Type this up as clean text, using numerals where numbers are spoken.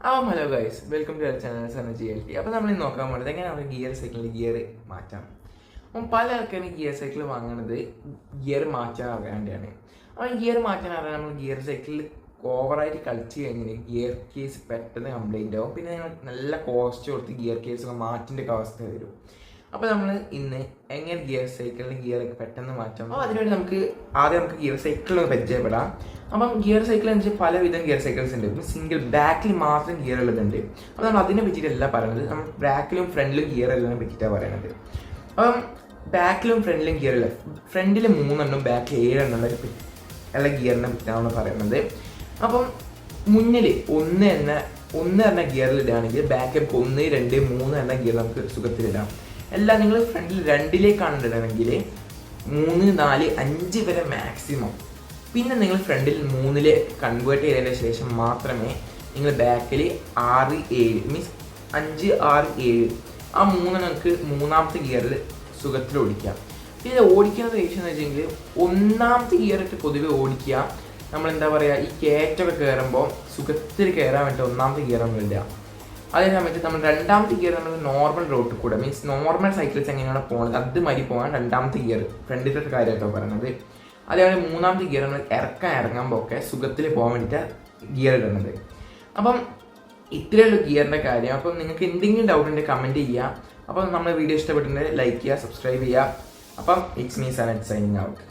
Hello guys, welcome to our channel GLT. അപ്പോൾ നമ്മൾ ഇന്ന് നോക്കാൻ പോകുന്നത് എങ്ങനെ നമ്മൾ ഗിയർ സൈക്കിളിൽ ഗിയർ മാറ്റാം. അപ്പം പല ആൾക്കാരും ഗിയർ സൈക്കിൾ വാങ്ങുന്നത് ഗിയർ മാറ്റാൻ അറിയാണ്ടാണ്. അപ്പോൾ ഗിയർ മാറ്റാൻ അറിയാൻ നമ്മൾ ഗിയർ സൈക്കിളിൽ ഓവറായിട്ട് കളിച്ച് കഴിഞ്ഞാൽ ഗിയർ കേസ് പെട്ടെന്ന് കംപ്ലൈൻ്റ് ആവും. പിന്നെ നിങ്ങൾ നല്ല കോസ്റ്റ് കൊടുത്ത് ഗിയർ കേസൊക്കെ മാറ്റിൻ്റെ അവസ്ഥ വരും. അപ്പോൾ നമ്മൾ ഇന്ന് എങ്ങനെ ഗിയർ സൈക്കിളിൽ ഗിയറൊക്കെ പെട്ടെന്ന് മാറ്റാം. അപ്പോൾ അതിനുവേണ്ടി ആദ്യം ഗിയർ സൈക്കിളൊന്ന് പരിചയപ്പെടാം. അപ്പം ഗിയർ സൈക്കിൾ എന്ന് വെച്ചാൽ പലവിധം ഗിയർ സൈക്കിൾസ് ഉണ്ട്. ഇപ്പം സിംഗിൾ ബാക്കിൽ മാത്രം ഗിയർ ഉള്ളതുണ്ട്. അപ്പോൾ നമ്മൾ അതിനെ പറ്റിയിട്ടല്ല പറയുന്നത്, നമ്മൾ ബാക്കിലും ഫ്രണ്ടിലും ഗിയർ ഉള്ളതിനെ പറ്റിയിട്ടാണ് പറയുന്നത്. അപ്പം ബാക്കിലും ഫ്രണ്ടിലും ഗിയർ ഉള്ള ഫ്രണ്ടിൽ 3 ബാക്കിൽ 7 ഉള്ള ഗിയറിനെ പറ്റിയാണ് പറയുന്നത്. അപ്പം മുന്നിൽ ഒന്ന് എന്ന ഗിയറിൽ ഇടുകയാണെങ്കിൽ ബാക്കിൽ 1, 2, 3 എന്ന ഗിയർ നമുക്ക് സുഖത്തിലിടാം. എല്ലാം നിങ്ങൾ ഫ്രണ്ടിൽ 2ലേക്കാണ് ഇടണമെങ്കിൽ 3, 4, 5 വരെ മാക്സിമം. പിന്നെ നിങ്ങൾ ഫ്രണ്ടിൽ 3 കൺവേർട്ട് ചെയ്തതിന് ശേഷം മാത്രമേ നിങ്ങൾ ബാക്കിൽ 6, 7 മീൻസ് 5, 6, 7 ആ 3 നിങ്ങൾക്ക് 3ാമത്തെ ഗിയറിൽ സുഖത്തിൽ ഓടിക്കാം. പിന്നെ ഓടിക്കുന്ന റേഷ്യോ എന്ന് വെച്ചെങ്കിൽ 1ാമത്തെ ഗിയറിട്ട് പൊതുവെ ഓടിക്കുക. നമ്മളെന്താ പറയുക, ഈ കയറ്റമൊക്കെ കയറുമ്പോൾ സുഖത്തിൽ കയറാൻ വേണ്ടി 1ാമത്തെ ഗിയർ നമ്മൾ ഇടുക. അതേ സമയത്ത് നമ്മൾ 2ാമത്തെ ഗിയർ നമ്മൾ നോർമൽ റോട്ടിൽ കൂടെ മീൻസ് നോർമൽ സൈക്കിൾസ് എങ്ങനെയാണ് പോകുന്നത് അതുമാതിരി പോകാൻ 2ാമത്തെ ഗിയർ ഫ്രണ്ടിലത്തെ കാര്യമായിട്ടോ പറയുന്നത്. അതേപോലെ 3ാമത്തെ ഗിയർ നമ്മൾ ഇറങ്ങുമ്പോൾ ഒക്കെ സുഖത്തിൽ പോകാൻ വേണ്ടിയിട്ടാണ് ഗിയർ ഇടുന്നത്. അപ്പം ഇത്രയുള്ള ഗിയറിൻ്റെ കാര്യം. അപ്പം നിങ്ങൾക്ക് എന്തെങ്കിലും ഡൗട്ട് ഉണ്ടെങ്കിൽ കമൻറ്റ് ചെയ്യുക. അപ്പം നമ്മുടെ വീഡിയോ ഇഷ്ടപ്പെട്ടിട്ടുണ്ടെങ്കിൽ ലൈക്ക് ചെയ്യുക, സബ്സ്ക്രൈബ് ചെയ്യുക. അപ്പം it's me Sanath signing out.